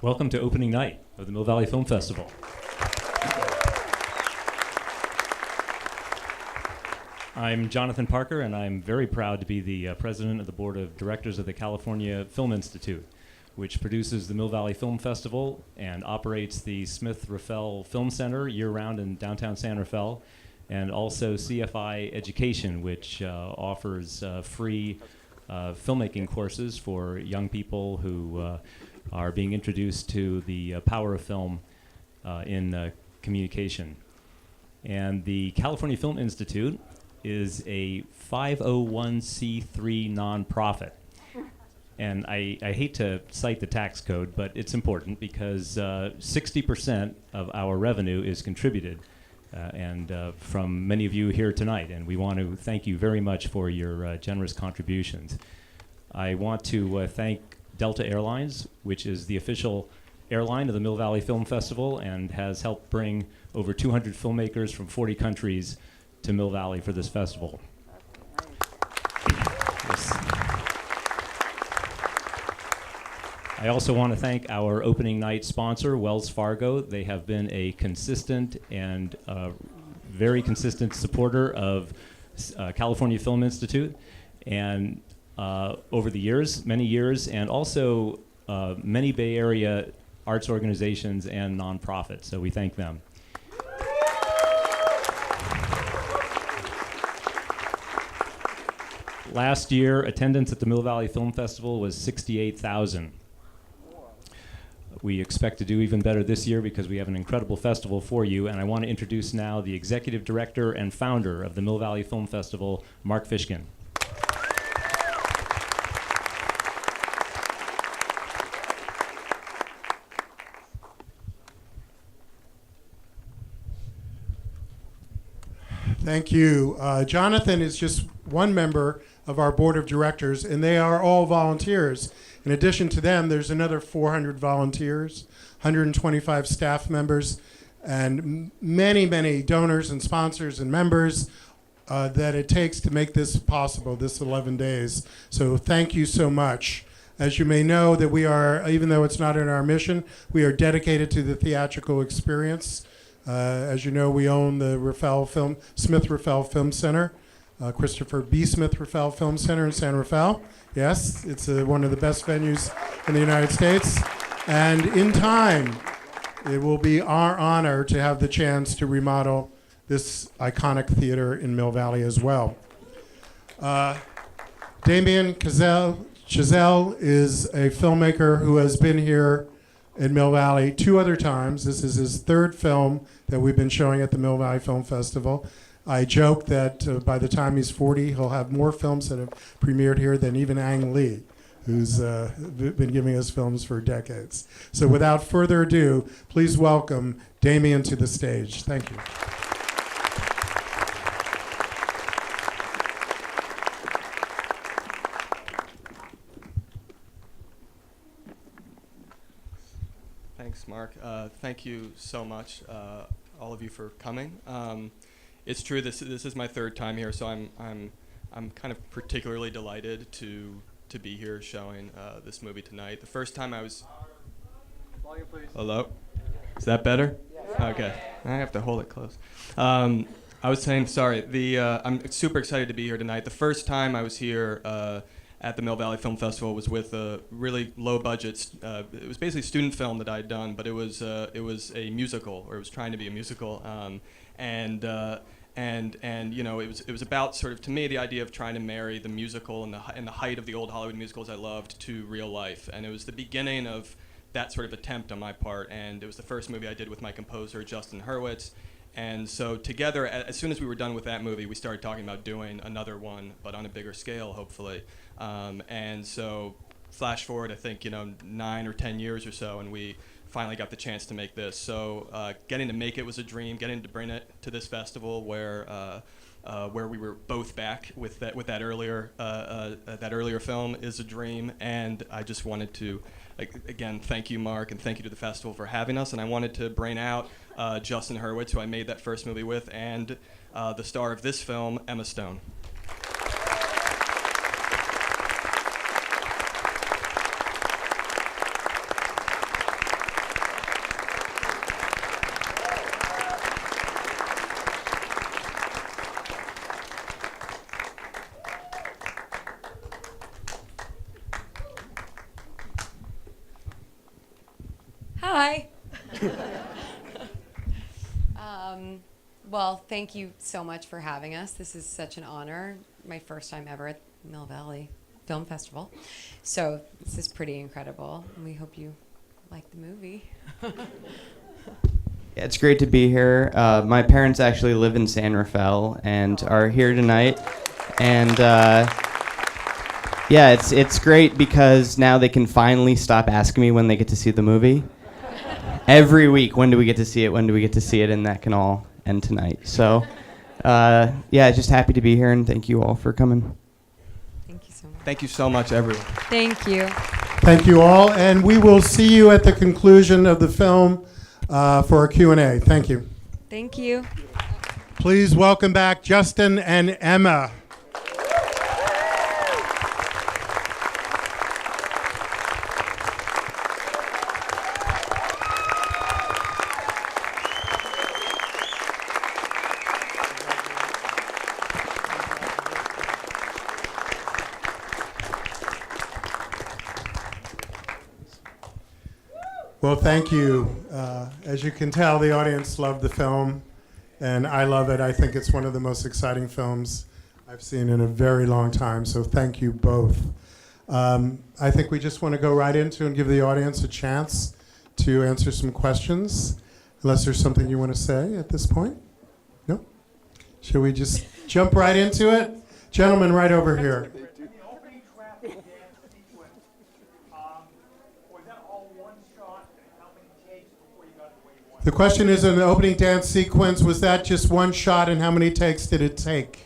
Welcome to opening night of the Mill Valley Film Festival. I'm Jonathan Parker, and I'm very proud to be the president of the board of directors of the California Film Institute, which produces the Mill Valley Film Festival and operates the Smith-Raffel Film Center year-round in downtown San Rafael, and also CFI Education, which offers free filmmaking courses for young people who are being introduced to the power of film in communication. And the California Film Institute is a 501c3 nonprofit. And I hate to cite the tax code, but it's important because 60% of our revenue is contributed from many of you here tonight, and we want to thank you very much for your generous contributions. I want to thank Delta Airlines, which is the official airline of the Mill Valley Film Festival and has helped bring over 200 filmmakers from 40 countries to Mill Valley for this festival. Yes. I also want to thank our opening night sponsor, Wells Fargo. They have been a consistent and very consistent supporter of California Film Institute, and over the years, many years, and also many Bay Area arts organizations and nonprofits, so we thank them. Last year, attendance at the Mill Valley Film Festival was 68,000. We expect to do even better this year because we have an incredible festival for you, and I want to introduce now the executive director and founder of the Mill Valley Film Festival, Mark Fishkin. Thank you. Jonathan is just one member of our board of directors, and they are all volunteers. In addition to them, there's another 400 volunteers, 125 staff members, and many, many donors and sponsors and members that it takes to make this possible, this 11 days. So thank you so much. As you may know, that we are, even though it's not in our mission, we are dedicated to the theatrical experience. As you know, we own the Smith-Raffel Film Center, Christopher B. Smith-Raffel Film Center in San Rafael. Yes, it's one of the best venues in the United States. And in time, it will be our honor to have the chance to remodel this iconic theater in Mill Valley as well. Damien Chazelle is a filmmaker who has been here in Mill Valley 2 other times. This is his 3rd film that we've been showing at the Mill Valley Film Festival. I joke that by the time he's 40, he'll have more films that have premiered here than even Ang Lee, who's been giving us films for decades. So without further ado, please welcome Damien to the stage. Thank you. Thanks, Mark. Thank you so much, all of you, for coming. It's true. This is my 3rd time here, so I'm kind of particularly delighted to be here showing this movie tonight. The first time I was. Volume, please. Hello. Is that better? Yeah. Okay. I have to hold it close. I was saying, sorry. I'm super excited to be here tonight. The first time I was here at the Mill Valley Film Festival was with a really low budget. It was basically a student film that I had done, but it was a musical, or it was trying to be a musical, and you know, it was about, sort of, to me, the idea of trying to marry the musical and the height of the old Hollywood musicals I loved to real life, and it was the beginning of that sort of attempt on my part, and it was the first movie I did with my composer Justin Hurwitz. And so together, as soon as we were done with that movie, we started talking about doing another one, but on a bigger scale, hopefully. And so flash forward, I think, 9 or 10 years or so, and we finally got the chance to make this. So getting to make it was a dream. Getting to bring it to this festival where we were both back with that earlier film is a dream. And I just wanted to, again, thank you, Mark, and thank you to the festival for having us. And I wanted to bring out Justin Hurwitz, who I made that first movie with, and the star of this film, Emma Stone. Hi. Well, thank you so much for having us. This is such an honor. My first time ever at Mill Valley Film Festival. So this is pretty incredible. And we hope you like the movie. Yeah, it's great to be here. My parents actually live in San Rafael and are here tonight. And yeah, it's great because now they can finally stop asking me when they get to see the movie. Every week, when do we get to see it? When do we get to see it? And that can all end tonight. So yeah, just happy to be here, and thank you all for coming. Thank you so much. Thank you so much, everyone. Thank you. Thank you all, and we will see you at the conclusion of the film for a Q&A. Thank you. Thank you. Please welcome back Justin and Emma. Well, thank you. As you can tell, the audience loved the film, and I love it. I think it's one of the most exciting films I've seen in a very long time, so thank you both. I think we just want to go right into and give the audience a chance to answer some questions, unless there's something you want to say at this point. No? Should we just jump right into it? Gentlemen, right over here. The question is, in the opening dance sequence, was that just one shot, and how many takes did it take?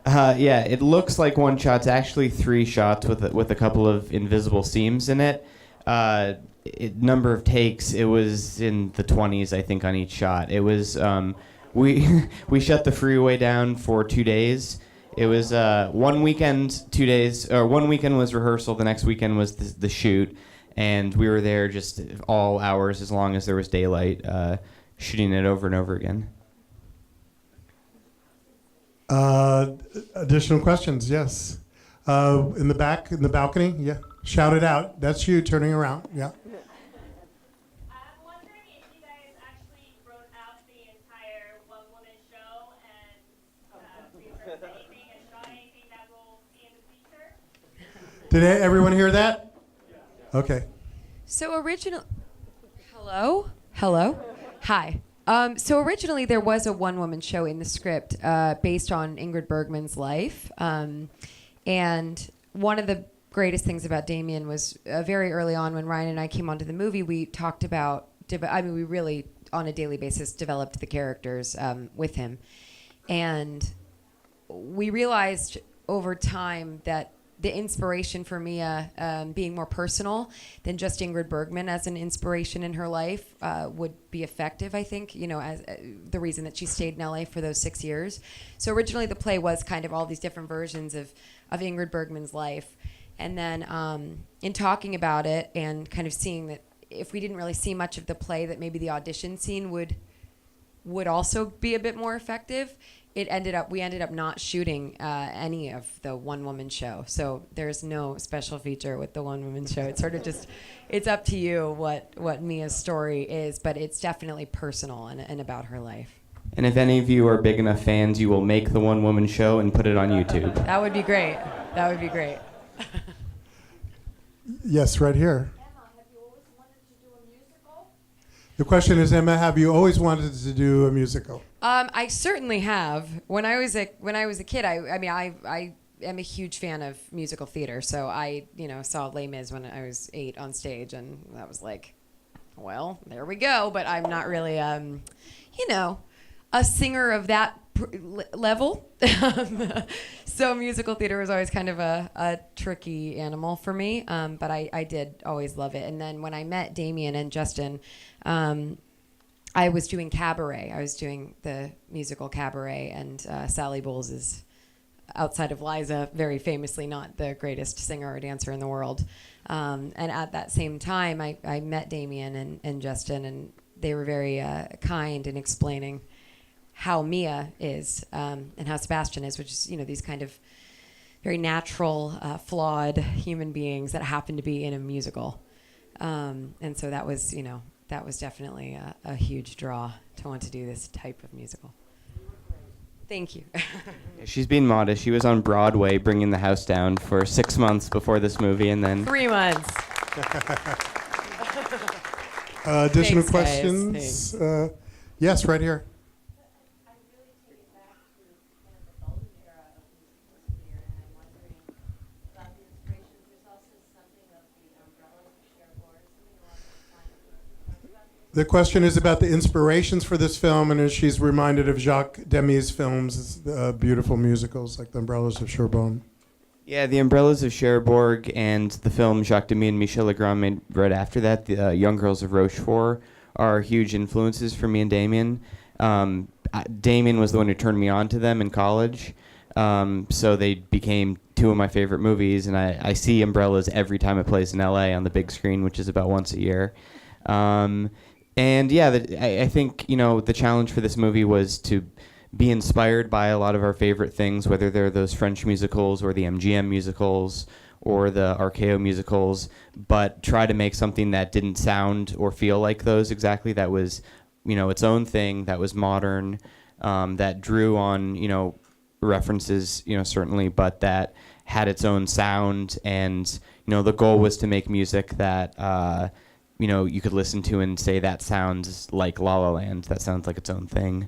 Yeah, it looks like one shot. It's actually 3 shots with a couple of invisible seams in it. Number of takes, it was in the 20s, I think, on each shot. It was we shut the freeway down for 2 days. It was 1 weekend, 2 days, or 1 weekend was rehearsal. The next weekend was the shoot. And we were there just all hours as long as there was daylight, shooting it over and over again. Additional questions? Yes. In the back, in the balcony? Yeah. Shout it out. That's you turning around. Yeah. I'm wondering if you guys actually wrote out the entire one-woman show and researched anything and shot anything that we'll see in the future. Did everyone hear that? Okay. So Hello? Hi. So originally there was a one-woman show in the script based on Ingrid Bergman's life. And one of the greatest things about Damien was very early on when Ryan and I came onto the movie, we talked about, we really, on a daily basis, developed the characters with him. And we realized over time that the inspiration for Mia being more personal than just Ingrid Bergman as an inspiration in her life would be effective, I think, as the reason that she stayed in LA for those 6 years. So originally the play was kind of all these different versions of Ingrid Bergman's life. And then in talking about it and kind of seeing that if we didn't really see much of the play, that maybe the audition scene would also be a bit more effective. We ended up not shooting any of the one-woman show. So there's no special feature with the one-woman show. It's sort of just, it's up to you what Mia's story is, but it's definitely personal and about her life. And if any of you are big enough fans, you will make the one-woman show and put it on YouTube. That would be great. That would be great. Yes, right here. Emma, have you always wanted to do a musical? The question is, Emma, have you always wanted to do a musical? I certainly have. When I was a kid, I am a huge fan of musical theater. So I, saw Les Mis when I was 8 on stage, and that was like, well, there we go. But I'm not really, a singer of that level. So musical theater was always kind of a tricky animal for me. But I did always love it. And then when I met Damien and Justin, I was doing cabaret. I was doing the musical cabaret, and Sally Bowles is, outside of Liza, very famously not the greatest singer or dancer in the world. And at that same time, I met Damien and Justin, and they were very kind in explaining how Mia is and how Sebastian is, which is, these kind of very natural, flawed human beings that happen to be in a musical. And so that was, that was definitely a huge draw to want to do this type of musical. Thank you. She's being modest. She was on Broadway bringing the house down for 6 months before this movie, and then 3 months. Additional Thanks, guys. questions? Yes, right here. I really take it back to kind of the golden era of musicals here, and I'm wondering about the inspirations. There's also something of the umbrellas, the cherbourg, something along those lines. Can you talk about this? The question is about the inspirations for this film, and as she's reminded of Jacques Demy's films, beautiful musicals like The Umbrellas of Cherbourg. yeah, The Umbrellas of Cherbourg and the film Jacques Demy and Michel Legrand made right after that, the Young Girls of Rochefort, are huge influences for me and Damien. Damien was the one who turned me on to them in college, so they became two of my favorite movies, and I see Umbrellas every time it plays in LA on the big screen, which is about once a year. And yeah, I think, the challenge for this movie was to be inspired by a lot of our favorite things, whether they're those French musicals or the MGM musicals or the RKO musicals, but try to make something that didn't sound or feel like those exactly, that was, its own thing, that was modern, that drew on, references, certainly, but that had its own sound. And, the goal was to make music that, you could listen to and say that sounds like La La Land, that sounds like its own thing.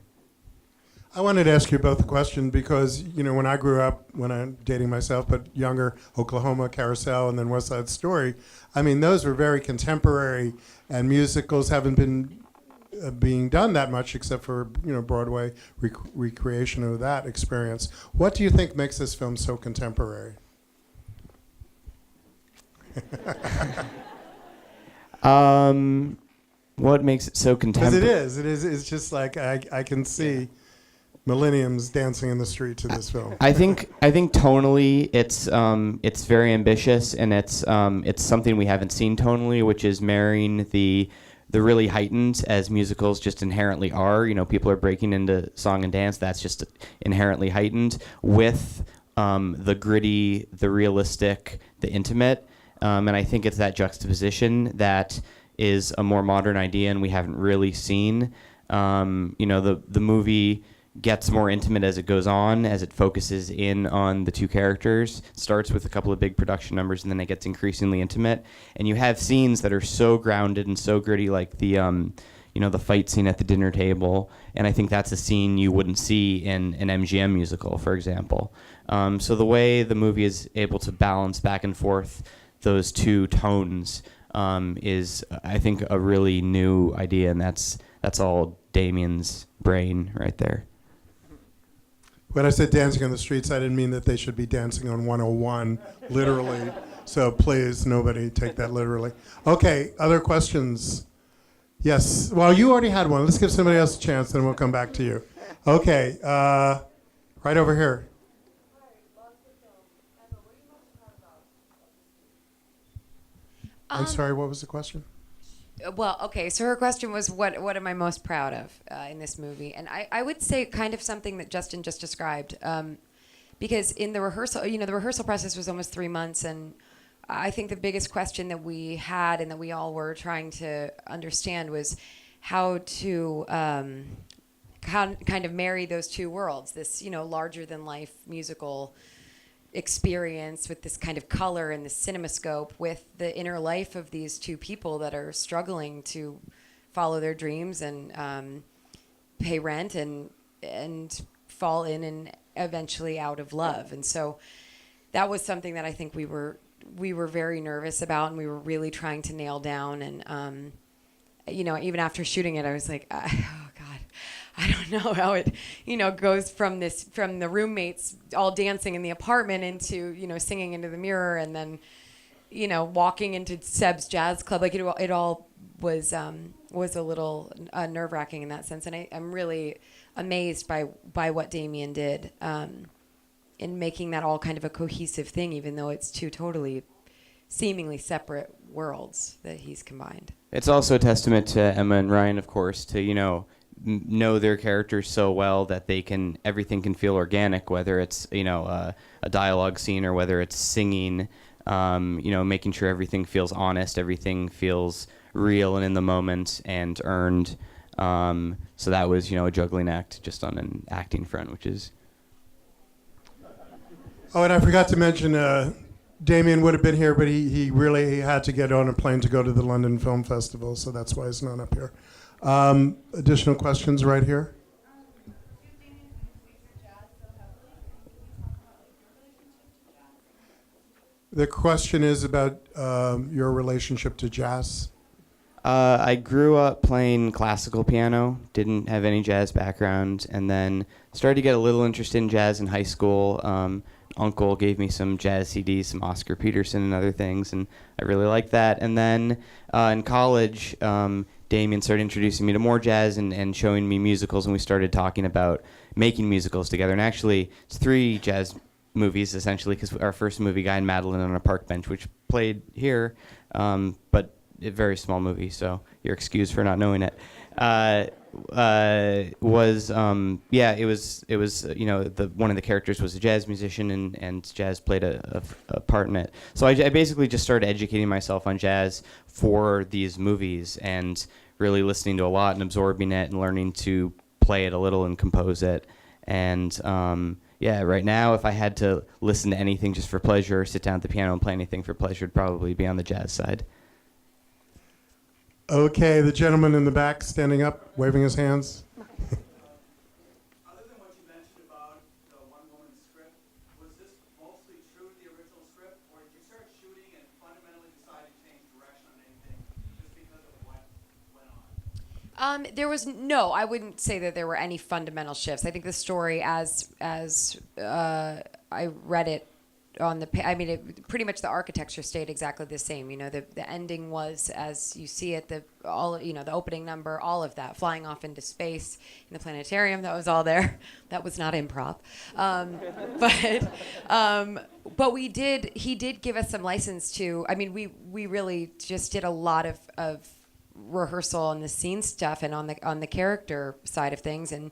I wanted to ask you both a question because, when I grew up, when I'm dating myself, but younger, Oklahoma, Carousel, and then West Side Story, those were very contemporary, and musicals haven't been being done that much except for, Broadway recreation of that experience. What do you think makes this film so contemporary? What makes it so Because contemporary? it's just like I can see millenniums dancing in the street to this film. I think tonally it's very ambitious, and it's something we haven't seen tonally, which is marrying the really heightened, as musicals just inherently are. People are breaking into song and dance. That's just inherently heightened, with the gritty, the realistic, the intimate. And I think it's that juxtaposition that is a more modern idea, and we haven't really seen. The movie gets more intimate as it goes on, as it focuses in on the two characters. It starts with a couple of big production numbers, and then it gets increasingly intimate. And you have scenes that are so grounded and so gritty, like the fight scene at the dinner table. And I think that's a scene you wouldn't see in an MGM musical, for example. So the way the movie is able to balance back and forth those two tones is, I think, a really new idea, and that's all Damien's brain right there. When I said dancing on the streets, I didn't mean that they should be dancing on 101, literally. So please, nobody take that literally. Okay, other questions? Yes. Well, you already had one. Let's give somebody else a chance, then we'll come back to you. Okay, right over here. I'm sorry, what was the question? Well, okay, so her question was, what am I most proud of in this movie? And I would say kind of something that Justin just described, because in the rehearsal, the rehearsal process was almost 3 months, and I think the biggest question that we had and that we all were trying to understand was how to kind of marry those two worlds, this, larger-than-life musical experience with this kind of color and the cinemascope with the inner life of these two people that are struggling to follow their dreams and pay rent and fall in and eventually out of love. And so that was something that I think we were very nervous about, and we were really trying to nail down. And even after shooting it, I was like, oh God, I don't know how it, goes from the roommates all dancing in the apartment into, singing into the mirror, and then, walking into Seb's jazz club. Like it all was a little nerve-wracking in that sense. And I'm really amazed by what Damien did in making that all kind of a cohesive thing, even though it's two totally seemingly separate worlds that he's combined. It's also a testament to Emma and Ryan, of course, to, know their characters so well that everything can feel organic, whether it's a dialogue scene or whether it's singing, making sure everything feels honest, everything feels real and in the moment and earned. So that was, a juggling act just on an acting front, which is... Oh, and I forgot to mention, Damien would have been here, but he really had to get on a plane to go to the London Film Festival, so that's why he's not up here. Additional questions right here? The question is about your relationship to jazz. I grew up playing classical piano, didn't have any jazz background, and then started to get a little interested in jazz in high school. Uncle gave me some jazz CDs, some Oscar Peterson and other things, and I really liked that. And then in college, Damien started introducing me to more jazz and showing me musicals, and we started talking about making musicals together. And actually, it's 3 jazz movies, essentially, because our first movie, Guy and Madeline on a Park Bench, which played here, but a very small movie, so you're excused for not knowing it. It was one of the characters was a jazz musician, and jazz played a part in it. So I basically just started educating myself on jazz for these movies and really listening to a lot and absorbing it and learning to play it a little and compose it. And right now, if I had to listen to anything just for pleasure, or sit down at the piano and play anything for pleasure, it'd probably be on the jazz side. Okay, the gentleman in the back standing up, waving his hands. Other than what you mentioned about the one-woman script, was this mostly true to the original script, or did you start shooting and fundamentally decide to change direction on anything just because of what went on? There was no. I wouldn't say that there were any fundamental shifts. I think the story, as I read it on the, pretty much the architecture stayed exactly the same. The ending was as you see it. The opening number, all of that, flying off into space in the planetarium. That was all there. That was not improv, but we did. He did give us some license to. We really just did a lot of rehearsal on the scene stuff and on the character side of things, and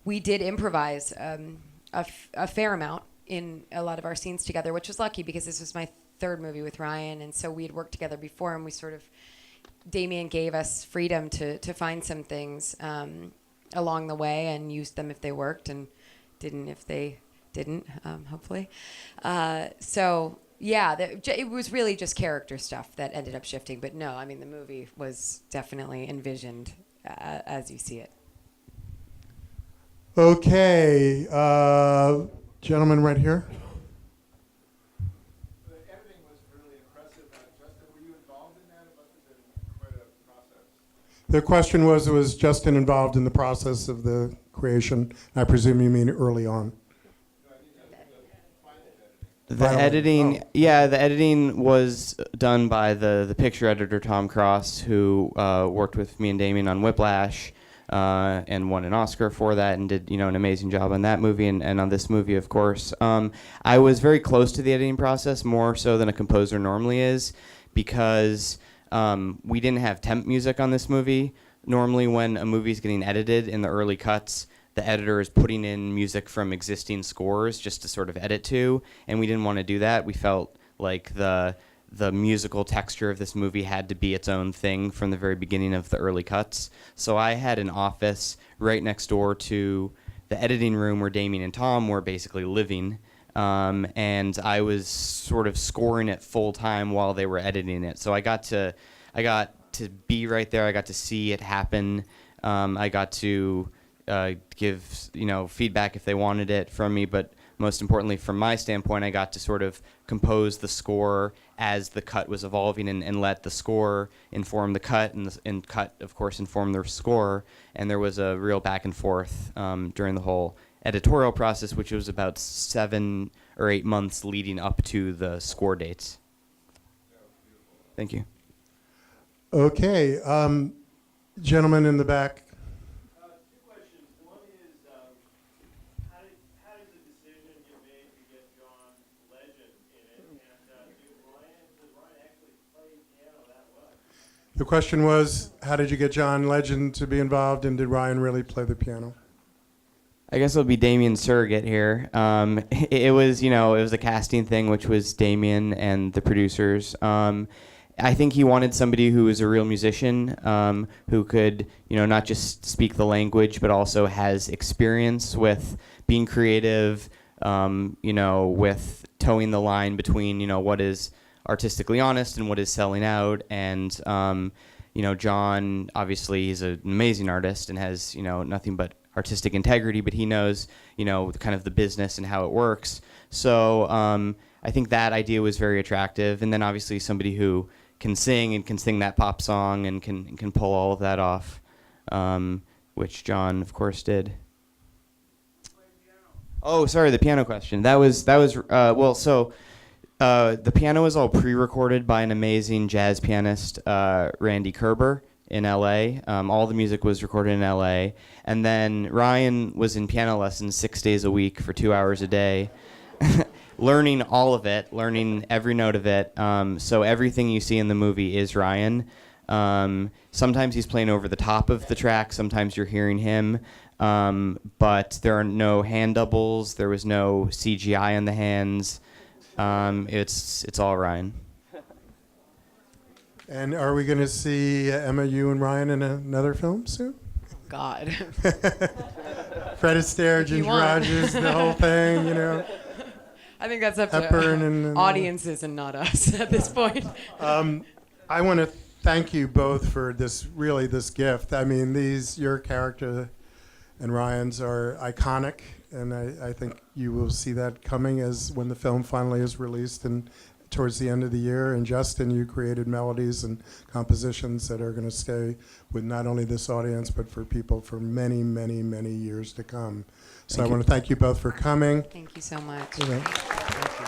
we did improvise a fair amount in a lot of our scenes together, which was lucky because this was my 3rd movie with Ryan, and so we had worked together before, and we Damien gave us freedom to find some things along the way and used them if they worked and didn't if they didn't, hopefully. It was really just character stuff that ended up shifting, but no, the movie was definitely envisioned as you see it. Okay, gentleman right here. The editing was really impressive. Justin, were you involved in that? It must have been quite a process. The question was Justin involved in the process of the creation? I presume you mean early on. The editing was done by the picture editor, Tom Cross, who worked with me and Damien on Whiplash, and won an Oscar for that and did an amazing job on that movie and on this movie, of course. I was very close to the editing process, more so than a composer normally is, because we didn't have temp music on this movie. Normally when a movie's getting edited in the early cuts, the editor is putting in music from existing scores just to sort of edit to, and we didn't want to do that. We felt like the musical texture of this movie had to be its own thing from the very beginning of the early cuts. So I had an office right next door to the editing room where Damien and Tom were basically living, and I was sort of scoring it full time while they were editing it. So I got to be right there. I got to see it happen. I got to give feedback if they wanted it from me, but most importantly, from my standpoint, I got to sort of compose the score as the cut was evolving and let the score inform the cut, and cut, of course, inform the score. And there was a real back and forth during the whole editorial process, which was about 7 or 8 months leading up to the score dates. Thank you. Okay, gentleman in the back. The question was, how did you get John Legend to be involved, and did Ryan really play the piano? I guess it'll be Damien surrogate here. It was a casting thing, which was Damien and the producers. I think he wanted somebody who was a real musician, who could, not just speak the language, but also has experience with being creative, with towing the line between, what is artistically honest and what is selling out. And, John, obviously, he's an amazing artist and has, nothing but artistic integrity, but he knows, kind of the business and how it works. So I think that idea was very attractive. And then obviously somebody who can sing and can sing that pop song and can pull all of that off, which John, of course, did. Oh, sorry, the piano question. That was well. So the piano was all pre-recorded by an amazing jazz pianist, Randy Kerber, in L.A. All the music was recorded in L.A. And then Ryan was in piano lessons 6 days a week for 2 hours a day. Learning all of it, learning every note of it. So everything you see in the movie is Ryan. Sometimes he's playing over the top of the track. Sometimes you're hearing him. But there are no hand doubles. There was no CGI on the hands. It's all Ryan. And are we going to see Emma, you, and Ryan in another film soon? God. Fred Astaire, Ginger Rogers, the whole thing, I think that's up Hepburn to and audiences and not us at this point. I want to thank you both for this gift. I mean, your character and Ryan's are iconic, and I think you will see that coming when the film finally is released and towards the end of the year. And Justin, you created melodies and compositions that are going to stay with not only this audience, but for people for many, many, many years to come. So I want to thank you both for coming. Thank you so much. You know. Thank you.